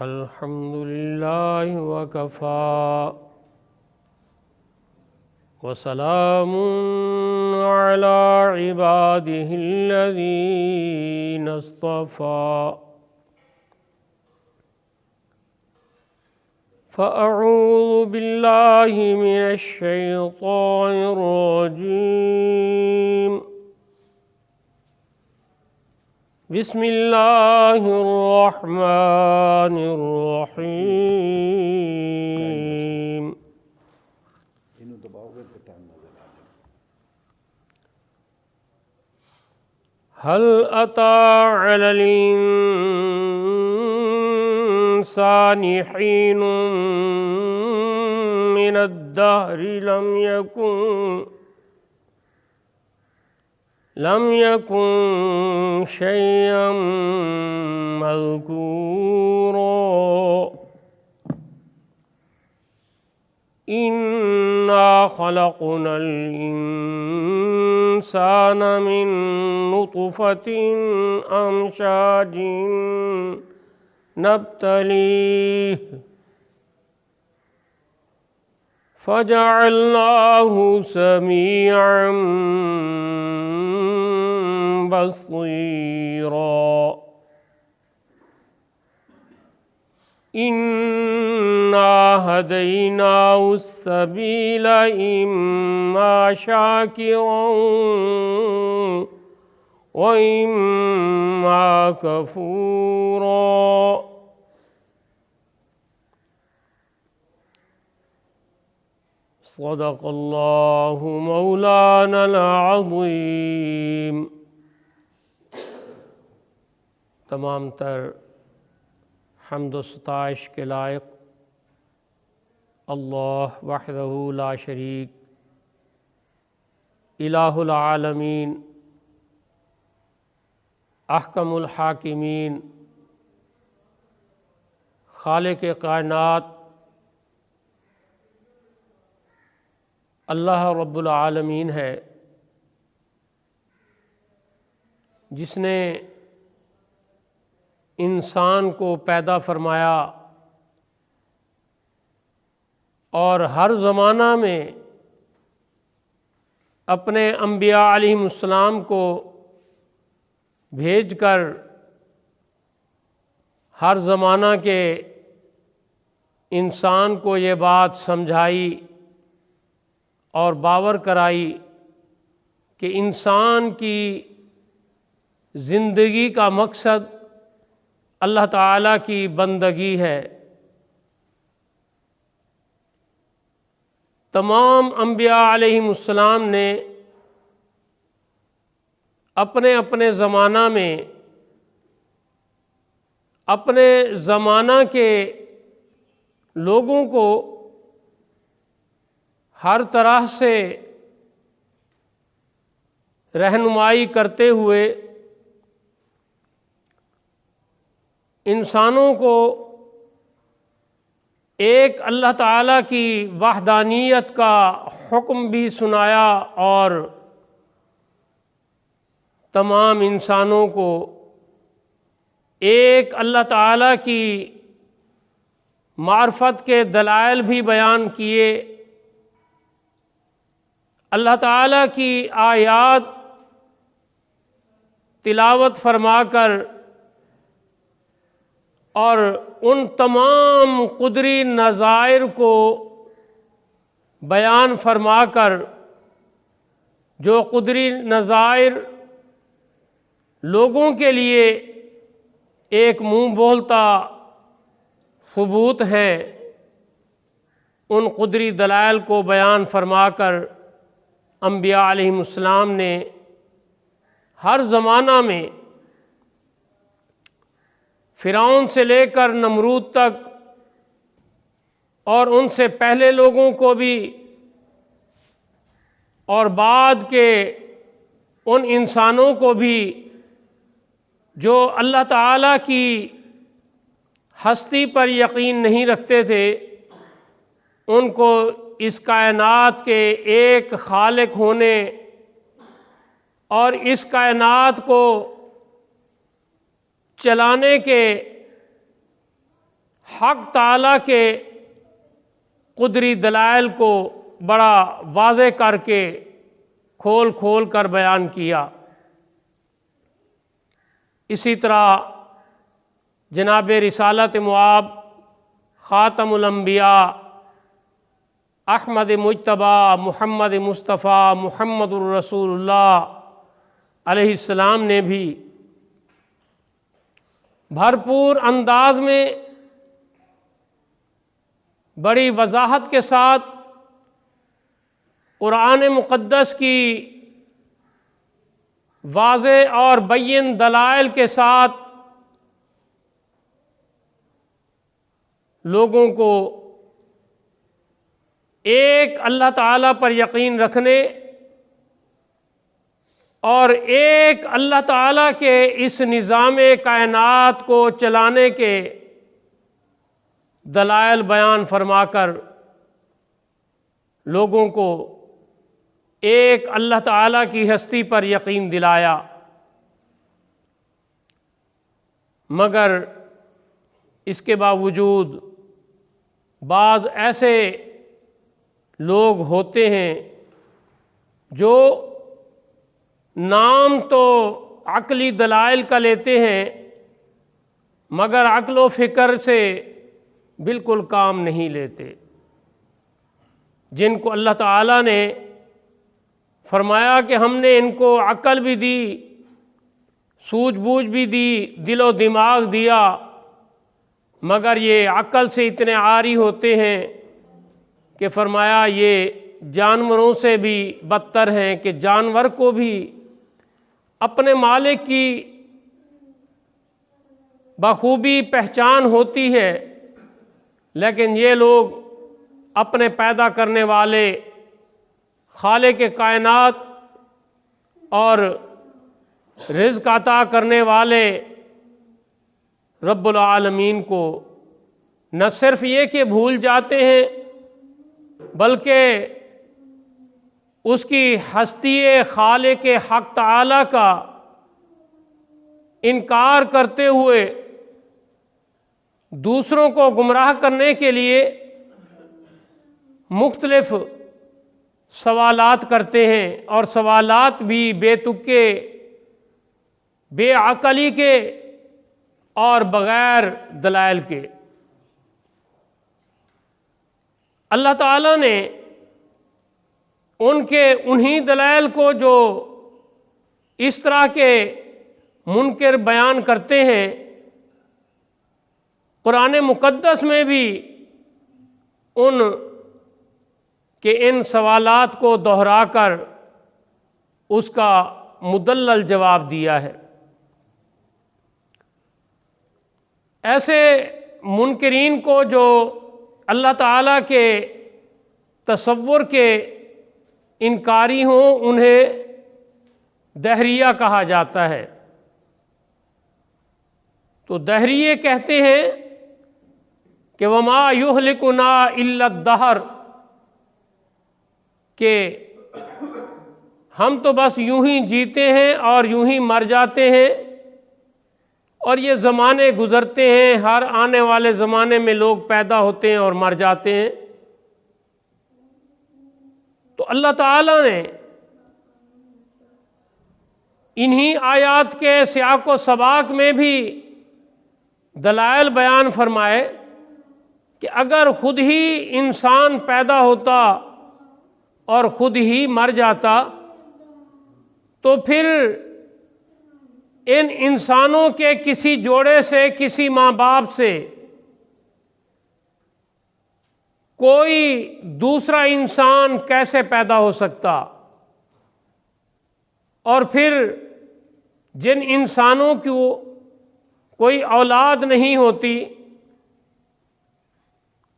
الحمد لله وكفى وسلام على عباده الذين اصطفى فأعوذ بالله من الشيطان الرجيم بسم الله الرحمن الرحيم هل أتى على الإنسان حين من الدهر لم يكن شيئا مذكورا إنا خلقنا الإنسان من نطفة أمشاج نبتليه فجعلناه سميعا بصيرا إنا هديناه السبيل إما شاكرا وإما كفورا صدق اللہ مولانا العظیم۔ تمام تر حمد و ستائش کے لائق اللہ وحدہ لا شریک الہ العالمین احکم الحاکمین خالق کائنات اللہ رب العالمین ہے، جس نے انسان کو پیدا فرمایا اور ہر زمانہ میں اپنے انبیاء علیہم السلام کو بھیج کر ہر زمانہ کے انسان کو یہ بات سمجھائی اور باور کرائی کہ انسان کی زندگی کا مقصد اللہ تعالیٰ کی بندگی ہے۔ تمام انبیاء علیہم السلام نے اپنے اپنے زمانہ میں اپنے زمانہ کے لوگوں کو ہر طرح سے رہنمائی کرتے ہوئے انسانوں کو ایک اللہ تعالیٰ کی وحدانیت کا حکم بھی سنایا اور تمام انسانوں کو ایک اللہ تعالیٰ کی معرفت کے دلائل بھی بیان کیے، اللہ تعالیٰ کی آیات تلاوت فرما کر اور ان تمام قدری نظائر کو بیان فرما کر، جو قدری نظائر لوگوں کے لیے ایک منہ بولتا ثبوت ہیں، ان قدری دلائل کو بیان فرما کر انبیاء علیہم السلام نے ہر زمانہ میں فرعون سے لے کر نمرود تک اور ان سے پہلے لوگوں کو بھی اور بعد کے ان انسانوں کو بھی جو اللہ تعالیٰ کی ہستی پر یقین نہیں رکھتے تھے، ان کو اس کائنات کے ایک خالق ہونے اور اس کائنات کو چلانے کے حق تعالیٰ کے قدری دلائل کو بڑا واضح کر کے کھول کھول کر بیان کیا۔ اسی طرح جناب رسالت مآب خاتم الانبیاء احمد مجتبی محمد مصطفیٰ محمد الرسول اللہ علیہ السلام نے بھی بھرپور انداز میں بڑی وضاحت کے ساتھ قرآن مقدس کی واضح اور بین دلائل کے ساتھ لوگوں کو ایک اللہ تعالیٰ پر یقین رکھنے اور ایک اللہ تعالیٰ کے اس نظام کائنات کو چلانے کے دلائل بیان فرما کر لوگوں کو ایک اللہ تعالیٰ کی ہستی پر یقین دلایا۔ مگر اس کے باوجود بعض ایسے لوگ ہوتے ہیں جو نام تو عقلی دلائل کا لیتے ہیں مگر عقل و فکر سے بالکل کام نہیں لیتے، جن کو اللہ تعالیٰ نے فرمایا کہ ہم نے ان کو عقل بھی دی، سوجھ بوجھ بھی دی، دل و دماغ دیا، مگر یہ عقل سے اتنے عاری ہوتے ہیں کہ فرمایا یہ جانوروں سے بھی بدتر ہیں کہ جانور کو بھی اپنے مالک کی بخوبی پہچان ہوتی ہے، لیکن یہ لوگ اپنے پیدا کرنے والے خالق کائنات اور رزق عطا کرنے والے رب العالمین کو نہ صرف یہ کہ بھول جاتے ہیں بلکہ اس کی ہستی خالق حق تعالی کا انکار کرتے ہوئے دوسروں کو گمراہ کرنے کے لیے مختلف سوالات کرتے ہیں، اور سوالات بھی بے تکے، بے عقلی کے اور بغیر دلائل کے۔ اللہ تعالیٰ نے ان کے انہی دلائل کو جو اس طرح کے منکر بیان کرتے ہیں قرآن مقدس میں بھی ان سوالات کو دہرا کر اس کا مدلل جواب دیا ہے۔ ایسے منکرین کو جو اللہ تعالیٰ کے تصور کے انکاری ہوں انہیں دہریہ کہا جاتا ہے۔ تو دہریے کہتے ہیں کہ وما یہلکنا الا الدہر، کہ ہم تو بس یوں ہی جیتے ہیں اور یوں ہی مر جاتے ہیں، اور یہ زمانے گزرتے ہیں، ہر آنے والے زمانے میں لوگ پیدا ہوتے ہیں اور مر جاتے ہیں۔ تو اللہ تعالیٰ نے انہی آیات کے سیاق و سباق میں بھی دلائل بیان فرمائے کہ اگر خود ہی انسان پیدا ہوتا اور خود ہی مر جاتا تو پھر ان انسانوں کے کسی جوڑے سے، کسی ماں باپ سے کوئی دوسرا انسان کیسے پیدا ہو سکتا؟ اور پھر جن انسانوں کی کوئی اولاد نہیں ہوتی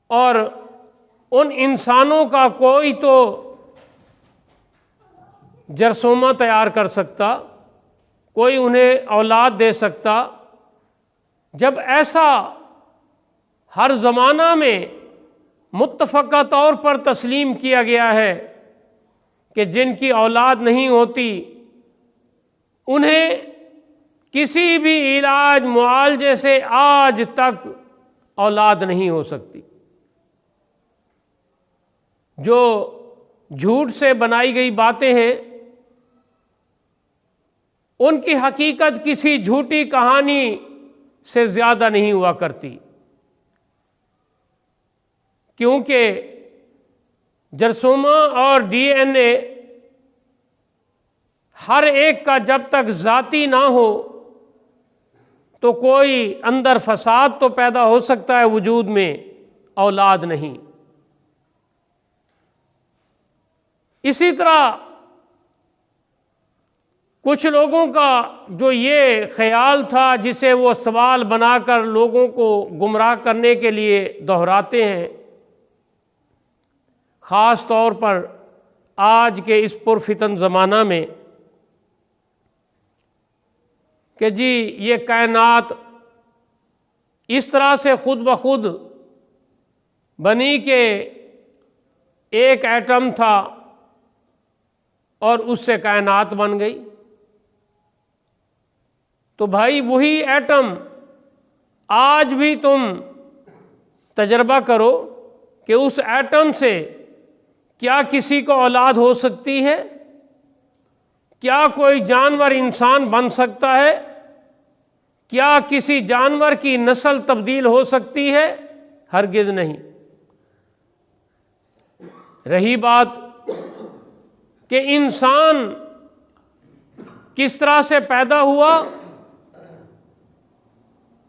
اور ان انسانوں کا کوئی تو جرثومہ تیار کر سکتا، کوئی انہیں اولاد دے سکتا، جب ایسا ہر زمانہ میں متفقہ طور پر تسلیم کیا گیا ہے کہ جن کی اولاد نہیں ہوتی انہیں کسی بھی علاج معالجے سے آج تک اولاد نہیں ہو سکتی۔ جو جھوٹ سے بنائی گئی باتیں ہیں ان کی حقیقت کسی جھوٹی کہانی سے زیادہ نہیں ہوا کرتی، کیونکہ جرثومہ اور ڈی این اے ہر ایک کا جب تک ذاتی نہ ہو تو کوئی اندر فساد تو پیدا ہو سکتا ہے، وجود میں اولاد نہیں۔ اسی طرح کچھ لوگوں کا جو یہ خیال تھا جسے وہ سوال بنا کر لوگوں کو گمراہ کرنے کے لیے دہراتے ہیں، خاص طور پر آج کے اس پرفتن زمانہ میں، کہ جی یہ کائنات اس طرح سے خود بخود بنی کہ ایک ایٹم تھا اور اس سے کائنات بن گئی۔ تو بھائی وہی ایٹم آج بھی تم تجربہ کرو کہ اس ایٹم سے کیا کسی کو اولاد ہو سکتی ہے؟ کیا کوئی جانور انسان بن سکتا ہے؟ کیا کسی جانور کی نسل تبدیل ہو سکتی ہے؟ ہرگز نہیں۔ رہی بات کہ انسان کس طرح سے پیدا ہوا،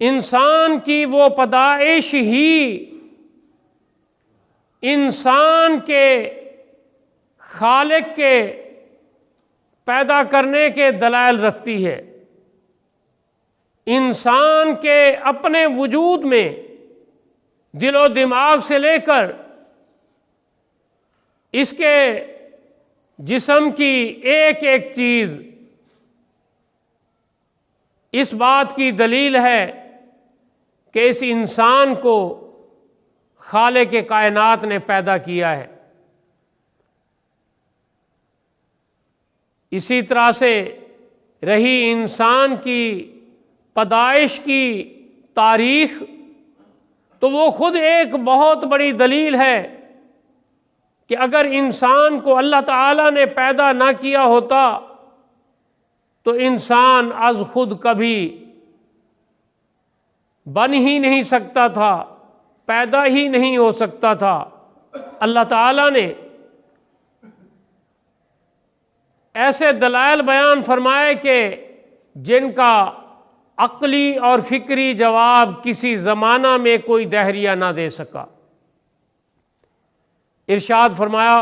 انسان کی وہ پیدائش ہی انسان کے خالق کے پیدا کرنے کے دلائل رکھتی ہے۔ انسان کے اپنے وجود میں دل و دماغ سے لے کر اس کے جسم کی ایک ایک چیز اس بات کی دلیل ہے کہ اس انسان کو خالق کائنات نے پیدا کیا ہے۔ اسی طرح سے رہی انسان کی پیدائش کی تاریخ، تو وہ خود ایک بہت بڑی دلیل ہے کہ اگر انسان کو اللہ تعالیٰ نے پیدا نہ کیا ہوتا تو انسان از خود کبھی بن ہی نہیں سکتا تھا، پیدا ہی نہیں ہو سکتا تھا۔ اللہ تعالیٰ نے ایسے دلائل بیان فرمائے کہ جن کا عقلی اور فکری جواب کسی زمانہ میں کوئی دہریہ نہ دے سکا۔ ارشاد فرمایا،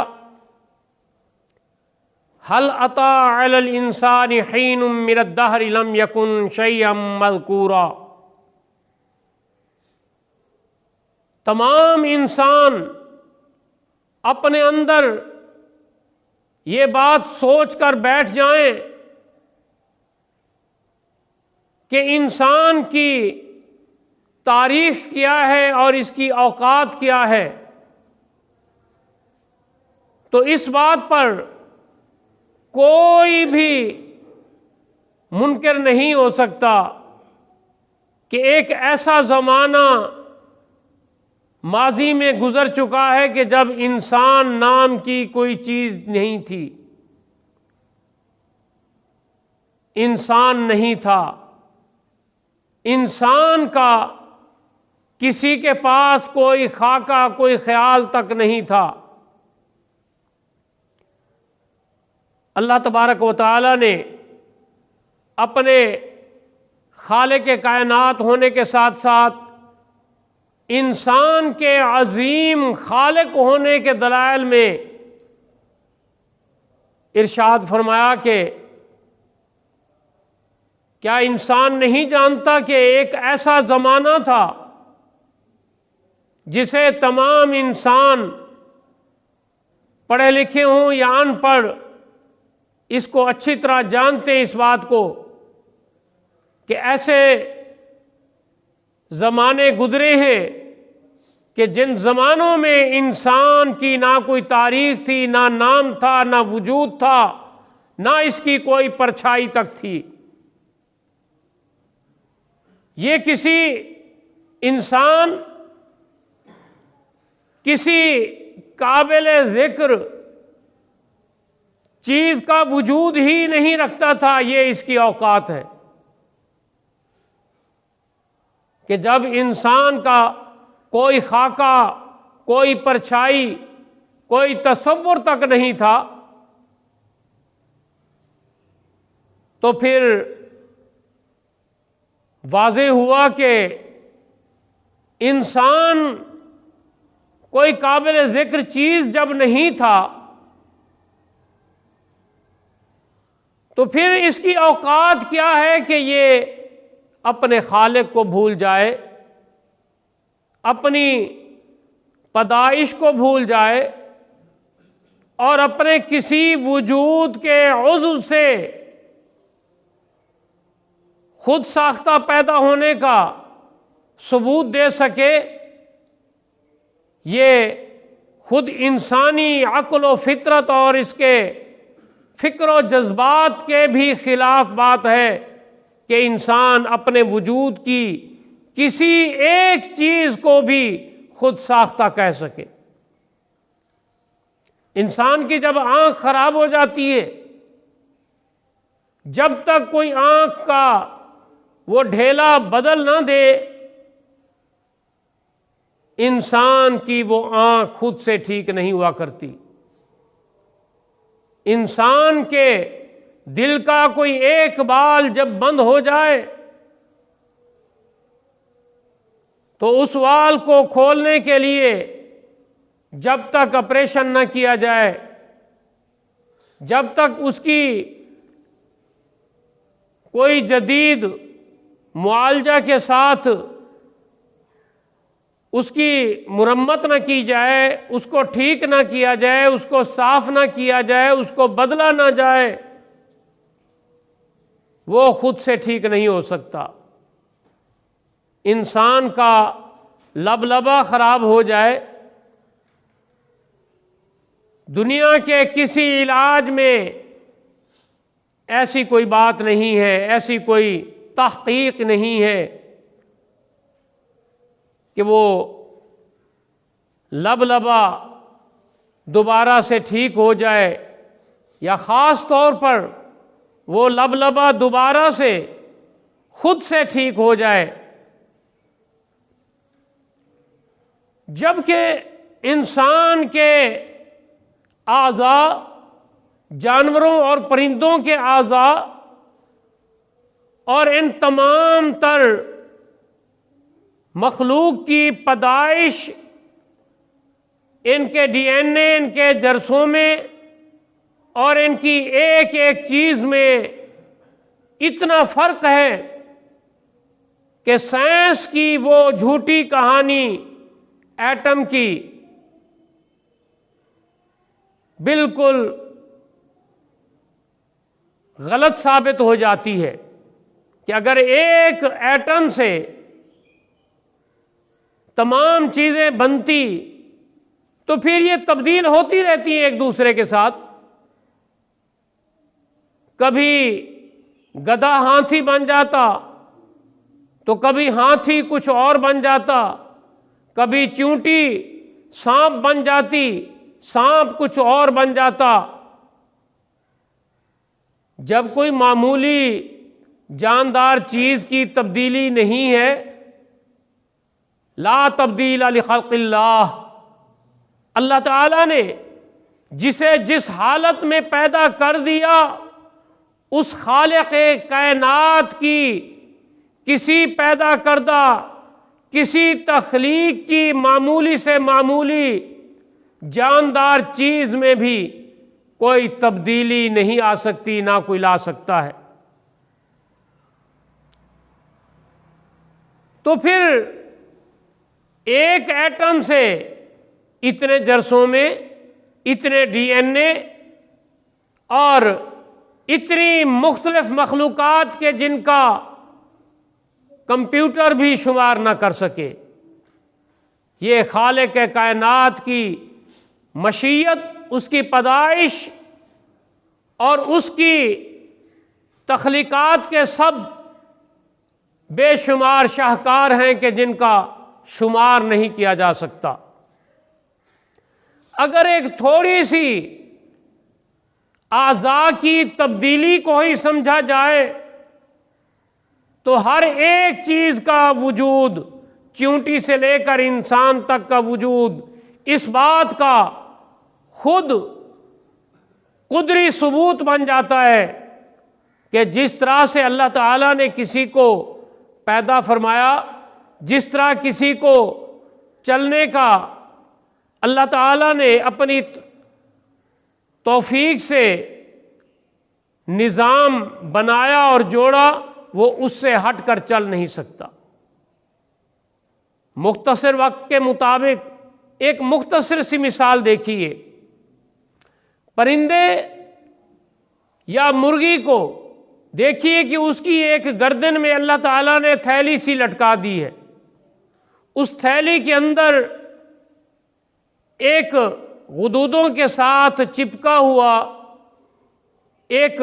هل اتى على الانسان حين من الدهر لم يكن شيئا مذكورا۔ تمام انسان اپنے اندر یہ بات سوچ کر بیٹھ جائیں کہ انسان کی تاریخ کیا ہے اور اس کی اوقات کیا ہے، تو اس بات پر کوئی بھی منکر نہیں ہو سکتا کہ ایک ایسا زمانہ ماضی میں گزر چکا ہے کہ جب انسان نام کی کوئی چیز نہیں تھی، انسان نہیں تھا، انسان کا کسی کے پاس کوئی خاکہ کوئی خیال تک نہیں تھا۔ اللہ تبارک و تعالی نے اپنے خالق کائنات ہونے کے ساتھ ساتھ انسان کے عظیم خالق ہونے کے دلائل میں ارشاد فرمایا کہ کیا انسان نہیں جانتا کہ ایک ایسا زمانہ تھا جسے تمام انسان پڑھے لکھے ہوں یا ان پڑھ اس کو اچھی طرح جانتے ہیں، اس بات کو کہ ایسے زمانے گزرے ہیں کہ جن زمانوں میں انسان کی نہ کوئی تاریخ تھی، نہ نام تھا، نہ وجود تھا، نہ اس کی کوئی پرچھائی تک تھی۔ یہ کسی انسان کسی قابل ذکر چیز کا وجود ہی نہیں رکھتا تھا، یہ اس کی اوقات ہے کہ جب انسان کا کوئی خاکہ، کوئی پرچھائی، کوئی تصور تک نہیں تھا، تو پھر واضح ہوا کہ انسان کوئی قابل ذکر چیز جب نہیں تھا تو پھر اس کی اوقات کیا ہے کہ یہ اپنے خالق کو بھول جائے، اپنی پیدائش کو بھول جائے، اور اپنے کسی وجود کے عضو سے خود ساختہ پیدا ہونے کا ثبوت دے سکے۔ یہ خود انسانی عقل و فطرت اور اس کے فکر و جذبات کے بھی خلاف بات ہے کہ انسان اپنے وجود کی کسی ایک چیز کو بھی خود ساختہ کہہ سکے۔ انسان کی جب آنکھ خراب ہو جاتی ہے، جب تک کوئی آنکھ کا وہ ڈھیلا بدل نہ دے، انسان کی وہ آنکھ خود سے ٹھیک نہیں ہوا کرتی۔ انسان کے دل کا کوئی ایک بال جب بند ہو جائے تو اس وال کو کھولنے کے لیے جب تک آپریشن نہ کیا جائے، جب تک اس کی کوئی جدید معالجہ کے ساتھ اس کی مرمت نہ کی جائے، اس کو ٹھیک نہ کیا جائے، اس کو صاف نہ کیا جائے، اس کو بدلا نہ جائے، وہ خود سے ٹھیک نہیں ہو سکتا۔ انسان کا لبلبہ خراب ہو جائے، دنیا کے کسی علاج میں ایسی کوئی بات نہیں ہے، ایسی کوئی تحقیق نہیں ہے کہ وہ لبلبہ دوبارہ سے ٹھیک ہو جائے، یا خاص طور پر وہ لبلبہ دوبارہ سے خود سے ٹھیک ہو جائے، جبکہ انسان کے اعضاء، جانوروں اور پرندوں کے اعضاء اور ان تمام تر مخلوق کی پیدائش، ان کے ڈی این اے، ان کے جرثوں میں اور ان کی ایک ایک چیز میں اتنا فرق ہے کہ سائنس کی وہ جھوٹی کہانی ایٹم کی بالکل غلط ثابت ہو جاتی ہے کہ اگر ایک ایٹم سے تمام چیزیں بنتی تو پھر یہ تبدیل ہوتی رہتی ہیں ایک دوسرے کے ساتھ۔ کبھی گدھا ہاتھی بن جاتا تو کبھی ہاتھی کچھ اور بن جاتا، کبھی چیونٹی سانپ بن جاتی، سانپ کچھ اور بن جاتا۔ جب کوئی معمولی جاندار چیز کی تبدیلی نہیں ہے، لا تبدیل لخلق اللہ، اللہ تعالیٰ نے جسے جس حالت میں پیدا کر دیا، اس خالق کائنات کی کسی پیدا کردہ، کسی تخلیق کی معمولی سے معمولی جاندار چیز میں بھی کوئی تبدیلی نہیں آ سکتی، نہ کوئی لا سکتا ہے۔ تو پھر ایک ایٹم سے اتنے جرثوں میں اتنے ڈی این اے اور اتنی مختلف مخلوقات کے جن کا کمپیوٹر بھی شمار نہ کر سکے، یہ خالق کائنات کی مشیت، اس کی پیدائش اور اس کی تخلیقات کے سب بے شمار شاہکار ہیں کہ جن کا شمار نہیں کیا جا سکتا۔ اگر ایک تھوڑی سی اعضاء کی تبدیلی کو ہی سمجھا جائے تو ہر ایک چیز کا وجود، چیونٹی سے لے کر انسان تک کا وجود، اس بات کا خود قدری ثبوت بن جاتا ہے کہ جس طرح سے اللہ تعالیٰ نے کسی کو پیدا فرمایا، جس طرح کسی کو چلنے کا اللہ تعالیٰ نے اپنی توفیق سے نظام بنایا اور جوڑا، وہ اس سے ہٹ کر چل نہیں سکتا۔ مختصر وقت کے مطابق ایک مختصر سی مثال دیکھیے، پرندے یا مرغی کو دیکھیے کہ اس کی ایک گردن میں اللہ تعالیٰ نے تھیلی سی لٹکا دی ہے، اس تھیلی کے اندر ایک غدودوں کے ساتھ چپکا ہوا ایک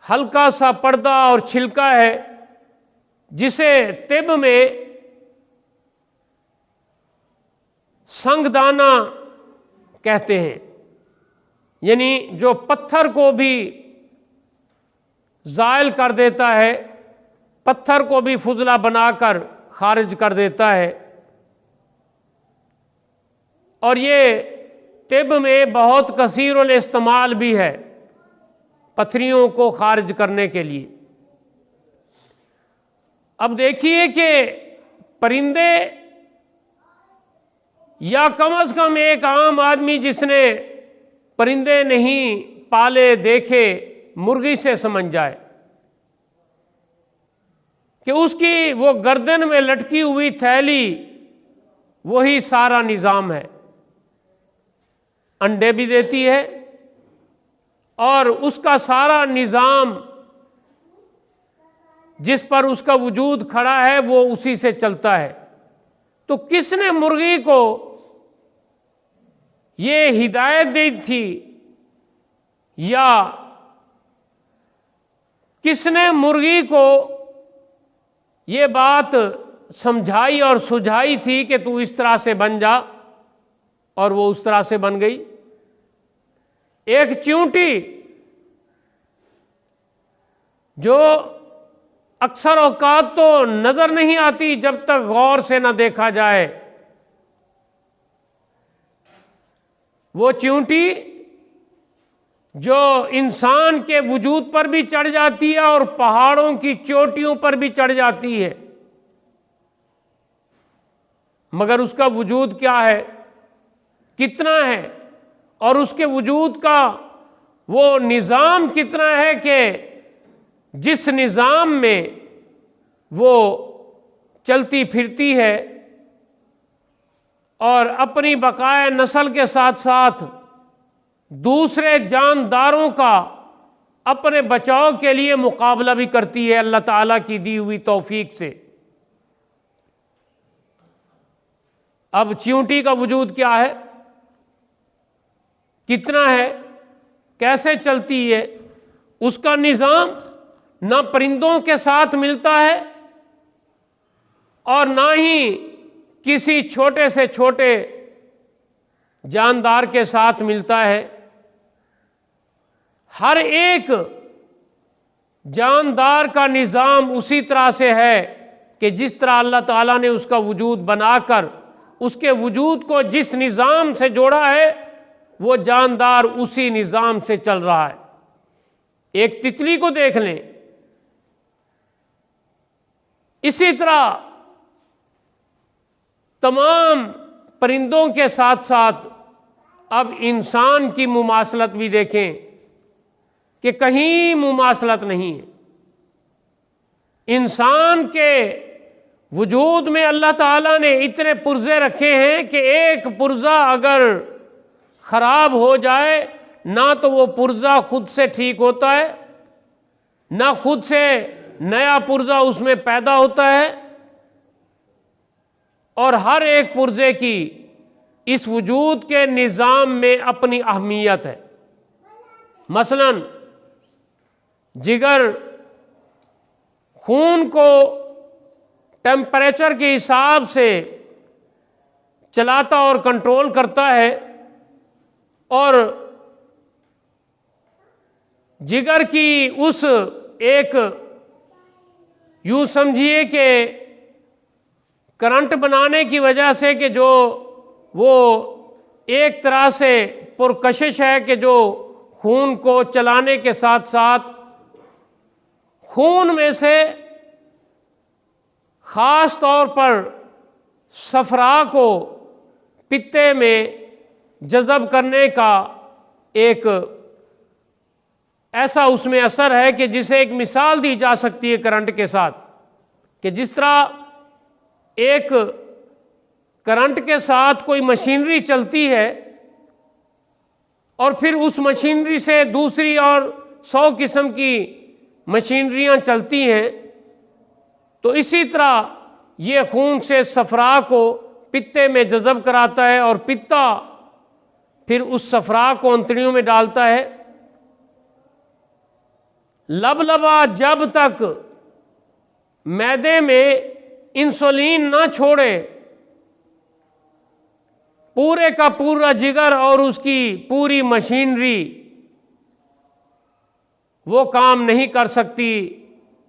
ہلکا سا پردہ اور چھلکا ہے، جسے طب میں سنگ دانہ کہتے ہیں، یعنی جو پتھر کو بھی زائل کر دیتا ہے، پتھر کو بھی فضلہ بنا کر خارج کر دیتا ہے، اور یہ طب میں بہت کثیر الاستعمال بھی ہے پتھریوں کو خارج کرنے کے لیے۔ اب دیکھیے کہ پرندے یا کم از کم ایک عام آدمی جس نے پرندے نہیں پالے دیکھے، مرغی سے سمجھ جائے کہ اس کی وہ گردن میں لٹکی ہوئی تھیلی وہی سارا نظام ہے، انڈے بھی دیتی ہے اور اس کا سارا نظام جس پر اس کا وجود کھڑا ہے وہ اسی سے چلتا ہے۔ تو کس نے مرغی کو یہ ہدایت دی تھی، یا کس نے مرغی کو یہ بات سمجھائی اور سجھائی تھی کہ تو اس طرح سے بن جا، اور وہ اس طرح سے بن گئی؟ ایک چیونٹی جو اکثر اوقات تو نظر نہیں آتی جب تک غور سے نہ دیکھا جائے، وہ چیونٹی جو انسان کے وجود پر بھی چڑھ جاتی ہے اور پہاڑوں کی چوٹیوں پر بھی چڑھ جاتی ہے، مگر اس کا وجود کیا ہے، کتنا ہے، اور اس کے وجود کا وہ نظام کتنا ہے کہ جس نظام میں وہ چلتی پھرتی ہے اور اپنی بقائے نسل کے ساتھ ساتھ دوسرے جانداروں کا اپنے بچاؤ کے لیے مقابلہ بھی کرتی ہے اللہ تعالیٰ کی دی ہوئی توفیق سے۔ اب چیونٹی کا وجود کیا ہے، کتنا ہے، کیسے چلتی ہے، اس کا نظام نہ پرندوں کے ساتھ ملتا ہے اور نہ ہی کسی چھوٹے سے چھوٹے جاندار کے ساتھ ملتا ہے۔ ہر ایک جاندار کا نظام اسی طرح سے ہے کہ جس طرح اللہ تعالیٰ نے اس کا وجود بنا کر اس کے وجود کو جس نظام سے جوڑا ہے وہ جاندار اسی نظام سے چل رہا ہے۔ ایک تتلی کو دیکھ لیں، اسی طرح تمام پرندوں کے ساتھ ساتھ اب انسان کی مماثلت بھی دیکھیں کہ کہیں مماثلت نہیں ہے۔ انسان کے وجود میں اللہ تعالیٰ نے اتنے پرزے رکھے ہیں کہ ایک پرزہ اگر خراب ہو جائے نہ تو وہ پرزہ خود سے ٹھیک ہوتا ہے، نہ خود سے نیا پرزہ اس میں پیدا ہوتا ہے، اور ہر ایک پرزے کی اس وجود کے نظام میں اپنی اہمیت ہے۔ مثلا جگر خون کو ٹیمپریچر کے حساب سے چلاتا اور کنٹرول کرتا ہے، اور جگر کی اس ایک یوں سمجھیے کہ کرنٹ بنانے کی وجہ سے کہ جو وہ ایک طرح سے پرکشش ہے کہ جو خون کو چلانے کے ساتھ ساتھ خون میں سے خاص طور پر صفرا کو پتے میں جذب کرنے کا ایک ایسا اس میں اثر ہے کہ جسے ایک مثال دی جا سکتی ہے کرنٹ کے ساتھ، کہ جس طرح ایک کرنٹ کے ساتھ کوئی مشینری چلتی ہے اور پھر اس مشینری سے دوسری اور 100 قسم کی مشینریاں چلتی ہیں، تو اسی طرح یہ خون سے صفرا کو پتے میں جذب کراتا ہے، اور پتا پھر اس صفرا کو انتڑیوں میں ڈالتا ہے۔ لبلبا جب تک معدے میں انسولین نہ چھوڑے، پورے کا پورا جگر اور اس کی پوری مشینری وہ کام نہیں کر سکتی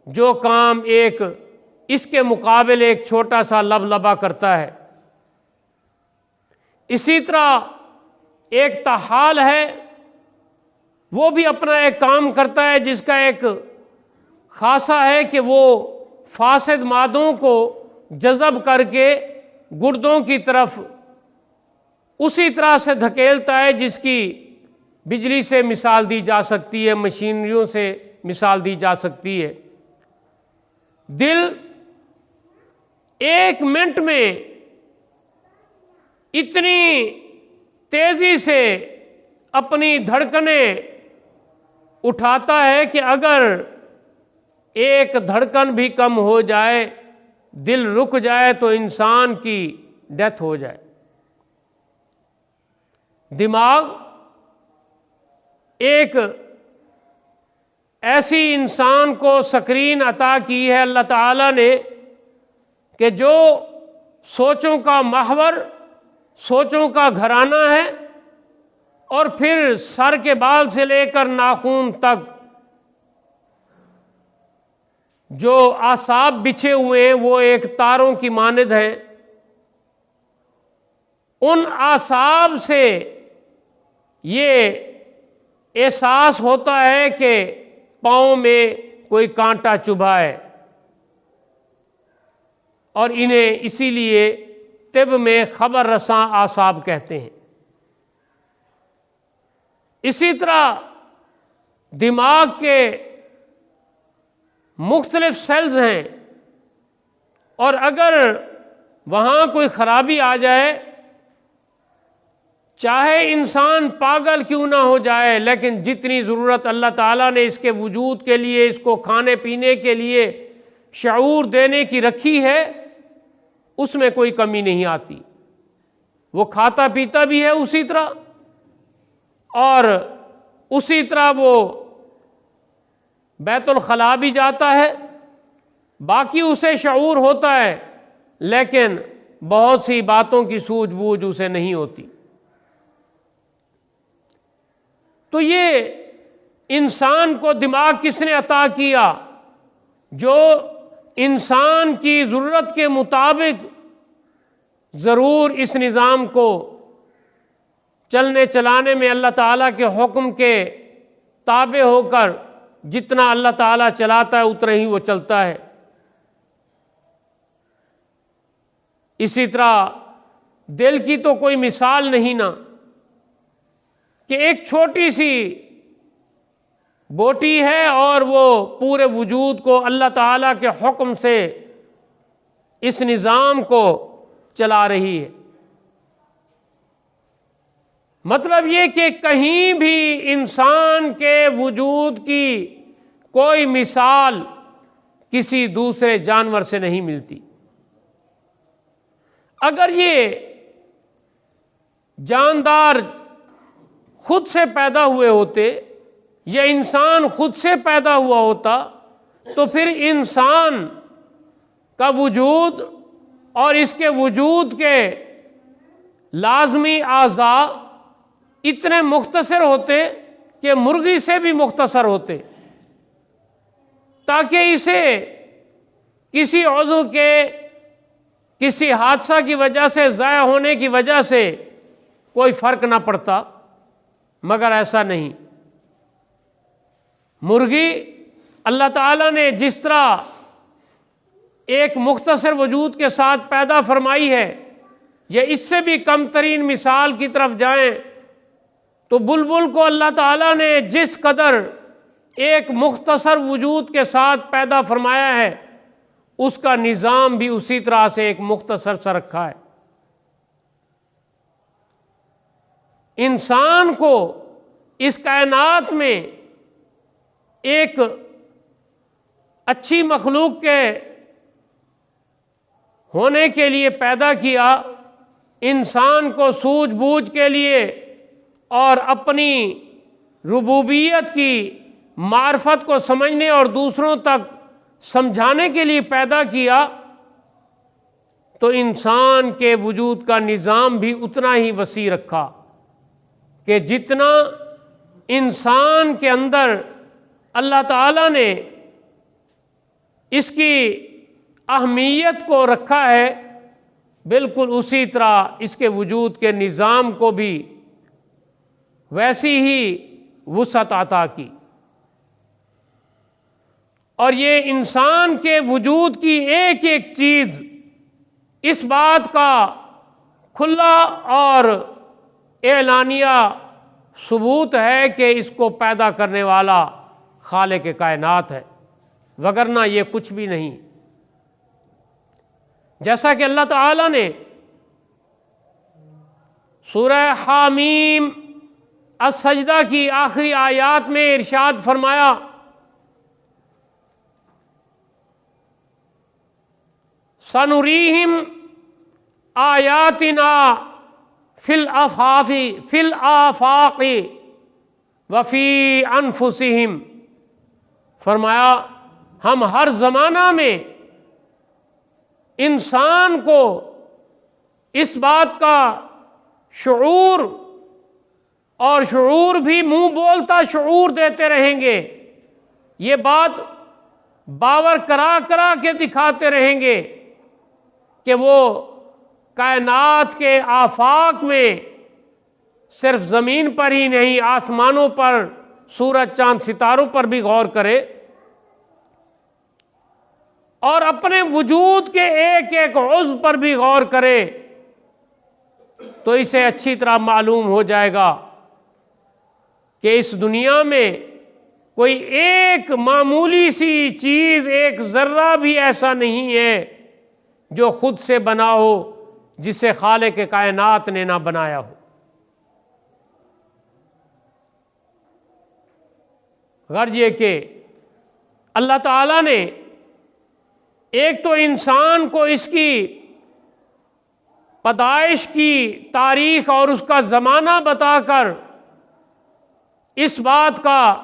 جو کام ایک اس کے مقابل ایک چھوٹا سا لبلبا کرتا ہے۔ اسی طرح ایک طحال ہے، وہ بھی اپنا ایک کام کرتا ہے جس کا ایک خاصہ ہے کہ وہ فاسد مادوں کو جذب کر کے گردوں کی طرف اسی طرح سے دھکیلتا ہے جس کی بجلی سے مثال دی جا سکتی ہے، مشینریوں سے مثال دی جا سکتی ہے۔ دل 1 منٹ میں اتنی تیزی سے اپنی دھڑکنیں اٹھاتا ہے کہ اگر ایک دھڑکن بھی کم ہو جائے، دل رک جائے تو انسان کی ڈیتھ ہو جائے۔ دماغ ایک ایسی انسان کو سکرین عطا کی ہے اللہ تعالیٰ نے کہ جو سوچوں کا محور، سوچوں کا گھرانہ ہے، اور پھر سر کے بال سے لے کر ناخن تک جو اعصاب بچھے ہوئے ہیں وہ ایک تاروں کی مانند ہیں۔ ان اعصاب سے یہ احساس ہوتا ہے کہ پاؤں میں کوئی کانٹا چبھا ہے، اور انہیں اسی لیے طب میں خبر رساں اعصاب کہتے ہیں۔ اسی طرح دماغ کے مختلف سیلز ہیں، اور اگر وہاں کوئی خرابی آ جائے، چاہے انسان پاگل کیوں نہ ہو جائے، لیکن جتنی ضرورت اللہ تعالیٰ نے اس کے وجود کے لیے، اس کو کھانے پینے کے لیے شعور دینے کی رکھی ہے، اس میں کوئی کمی نہیں آتی۔ وہ کھاتا پیتا بھی ہے اسی طرح، اور اسی طرح وہ بیت الخلاء بھی جاتا ہے، باقی اسے شعور ہوتا ہے، لیکن بہت سی باتوں کی سوجھ بوجھ اسے نہیں ہوتی۔ تو یہ انسان کو دماغ کس نے عطا کیا؟ جو انسان کی ضرورت کے مطابق ضرور اس نظام کو چلنے چلانے میں اللہ تعالیٰ کے حکم کے تابع ہو کر جتنا اللہ تعالیٰ چلاتا ہے اتنا ہی وہ چلتا ہے۔ اسی طرح دل کی تو کوئی مثال نہیں نا، کہ ایک چھوٹی سی بوٹی ہے اور وہ پورے وجود کو اللہ تعالیٰ کے حکم سے اس نظام کو چلا رہی ہے۔ مطلب یہ کہ کہیں بھی انسان کے وجود کی کوئی مثال کسی دوسرے جانور سے نہیں ملتی۔ اگر یہ جاندار خود سے پیدا ہوئے ہوتے یا انسان خود سے پیدا ہوا ہوتا تو پھر انسان کا وجود اور اس کے وجود کے لازمی اعضاء اتنے مختصر ہوتے کہ مرغی سے بھی مختصر ہوتے، تاکہ اسے کسی عضو کے کسی حادثہ کی وجہ سے ضائع ہونے کی وجہ سے کوئی فرق نہ پڑتا، مگر ایسا نہیں۔ مرغی اللہ تعالیٰ نے جس طرح ایک مختصر وجود کے ساتھ پیدا فرمائی ہے، یہ اس سے بھی کم ترین مثال کی طرف جائیں تو بلبل کو اللہ تعالیٰ نے جس قدر ایک مختصر وجود کے ساتھ پیدا فرمایا ہے، اس کا نظام بھی اسی طرح سے ایک مختصر سا رکھا ہے۔ انسان کو اس کائنات میں ایک اچھی مخلوق کے ہونے کے لیے پیدا کیا، انسان کو سوجھ بوجھ کے لیے اور اپنی ربوبیت کی معرفت کو سمجھنے اور دوسروں تک سمجھانے کے لیے پیدا کیا، تو انسان کے وجود کا نظام بھی اتنا ہی وسیع رکھا کہ جتنا انسان کے اندر اللہ تعالیٰ نے اس کی اہمیت کو رکھا ہے، بالکل اسی طرح اس کے وجود کے نظام کو بھی ویسی ہی وسعت عطا کی۔ اور یہ انسان کے وجود کی ایک ایک چیز اس بات کا کھلا اور اعلانیہ ثبوت ہے کہ اس کو پیدا کرنے والا خالق کائنات ہے، وگرنہ یہ کچھ بھی نہیں۔ جیسا کہ اللہ تعالیٰ نے سورہ حامیم السجدہ کی آخری آیات میں ارشاد فرمایا، سَنُرِيهِمْ آیاتنا فی الآفاق وفی انفسہم، فرمایا ہم ہر زمانہ میں انسان کو اس بات کا شعور، اور شعور بھی منہ بولتا شعور دیتے رہیں گے، یہ بات باور کرا کرا کے دکھاتے رہیں گے کہ وہ کائنات کے آفاق میں صرف زمین پر ہی نہیں، آسمانوں پر، سورج چاند ستاروں پر بھی غور کرے، اور اپنے وجود کے ایک ایک عضو پر بھی غور کرے، تو اسے اچھی طرح معلوم ہو جائے گا کہ اس دنیا میں کوئی ایک معمولی سی چیز، ایک ذرہ بھی ایسا نہیں ہے جو خود سے بنا ہو، جسے خالق کائنات نے نہ بنایا ہو۔ غرض یہ کہ اللہ تعالیٰ نے ایک تو انسان کو اس کی پیدائش کی تاریخ اور اس کا زمانہ بتا کر اس بات کا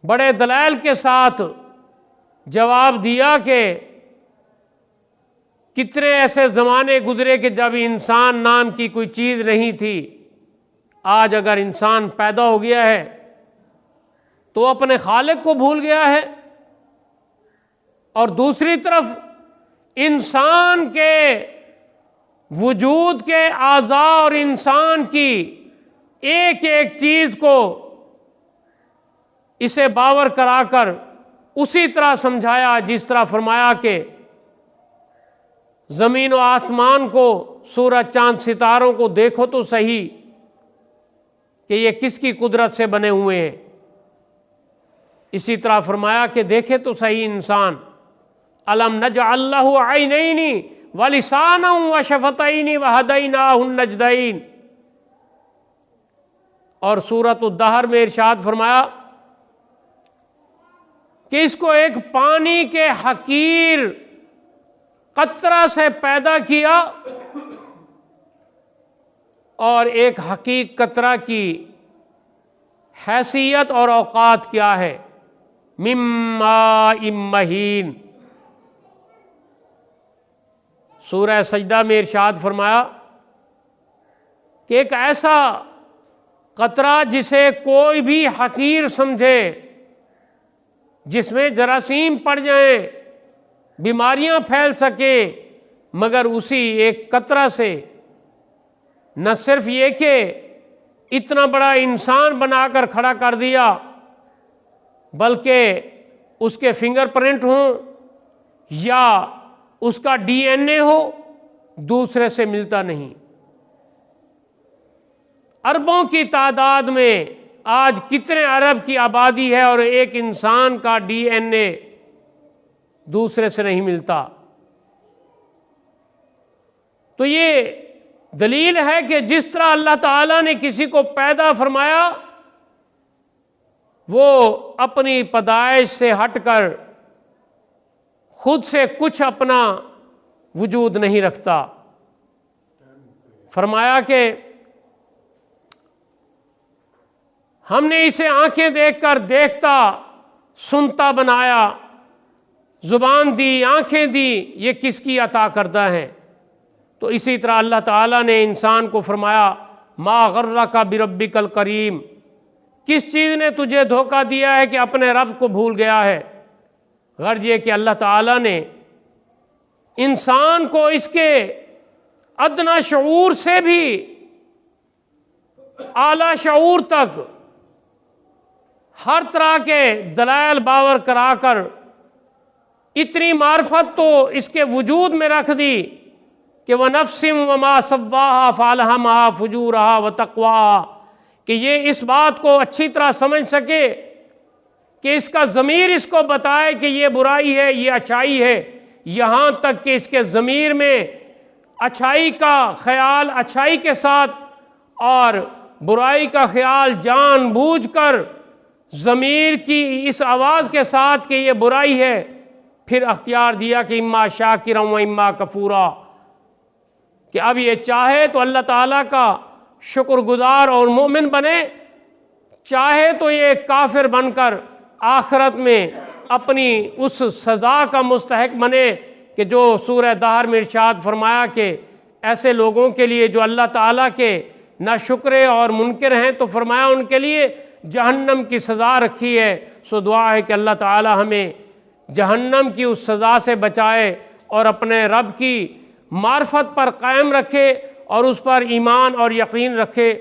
بڑے دلائل کے ساتھ جواب دیا کہ کتنے ایسے زمانے گزرے کہ جب انسان نام کی کوئی چیز نہیں تھی، آج اگر انسان پیدا ہو گیا ہے تو اپنے خالق کو بھول گیا ہے، اور دوسری طرف انسان کے وجود کے اعضاء اور انسان کی ایک ایک چیز کو اسے باور کرا کر اسی طرح سمجھایا جس طرح فرمایا کہ زمین و آسمان کو، سورج چاند ستاروں کو دیکھو تو صحیح کہ یہ کس کی قدرت سے بنے ہوئے ہیں۔ اسی طرح فرمایا کہ دیکھے تو صحیح انسان، الم نجعل لہ عینین ولسانا وشفتین وہدیناہ النجدین، اور سورۃ الدہر میں ارشاد فرمایا کہ اس کو ایک پانی کے حقیر قطرہ سے پیدا کیا، اور ایک حقیق قطرہ کی حیثیت اور اوقات کیا ہے، من ماء مہین۔ سورہ سجدہ میں ارشاد فرمایا کہ ایک ایسا قطرہ جسے کوئی بھی حقیر سمجھے، جس میں جراثیم پڑ جائیں، بیماریاں پھیل سکیں، مگر اسی ایک قطرہ سے نہ صرف یہ کہ اتنا بڑا انسان بنا کر کھڑا کر دیا، بلکہ اس کے فنگر پرنٹ ہوں یا اس کا ڈی این اے ہو، دوسرے سے ملتا نہیں۔ اربوں کی تعداد میں آج کتنے ارب کی آبادی ہے اور ایک انسان کا ڈی این اے دوسرے سے نہیں ملتا۔ تو یہ دلیل ہے کہ جس طرح اللہ تعالیٰ نے کسی کو پیدا فرمایا، وہ اپنی پیدائش سے ہٹ کر خود سے کچھ اپنا وجود نہیں رکھتا۔ فرمایا کہ ہم نے اسے آنکھیں دیکھ کر دیکھتا سنتا بنایا، زبان دی، آنکھیں دی، یہ کس کی عطا کردہ ہیں؟ تو اسی طرح اللہ تعالیٰ نے انسان کو فرمایا ما غرک بربک الکریم، کس چیز نے تجھے دھوکہ دیا ہے کہ اپنے رب کو بھول گیا ہے؟ غرض یہ کہ اللہ تعالیٰ نے انسان کو اس کے ادنا شعور سے بھی اعلیٰ شعور تک ہر طرح کے دلائل باور کرا کر اتنی معرفت تو اس کے وجود میں رکھ دی کہ وَنَفْسٍ وَمَا سَوَّاهَا فَأَلْهَمَهَا فُجُورَهَا وَتَقْوَاهَا، کہ یہ اس بات کو اچھی طرح سمجھ سکے کہ اس کا ضمیر اس کو بتائے کہ یہ برائی ہے، یہ اچھائی ہے، یہاں تک کہ اس کے ضمیر میں اچھائی کا خیال اچھائی کے ساتھ اور برائی کا خیال جان بوجھ کر ضمیر کی اس آواز کے ساتھ کہ یہ برائی ہے، پھر اختیار دیا کہ اما شاکرا و اما کفورا، کہ اب یہ چاہے تو اللہ تعالیٰ کا شکر گزار اور مومن بنے، چاہے تو یہ کافر بن کر آخرت میں اپنی اس سزا کا مستحق بنے کہ جو سورہ دہر میں ارشاد فرمایا کہ ایسے لوگوں کے لیے جو اللہ تعالیٰ کے ناشکرے اور منکر ہیں، تو فرمایا ان کے لیے جہنم کی سزا رکھی ہے۔ سو دعا ہے کہ اللہ تعالیٰ ہمیں جہنم کی اس سزا سے بچائے اور اپنے رب کی معرفت پر قائم رکھے اور اس پر ایمان اور یقین رکھے۔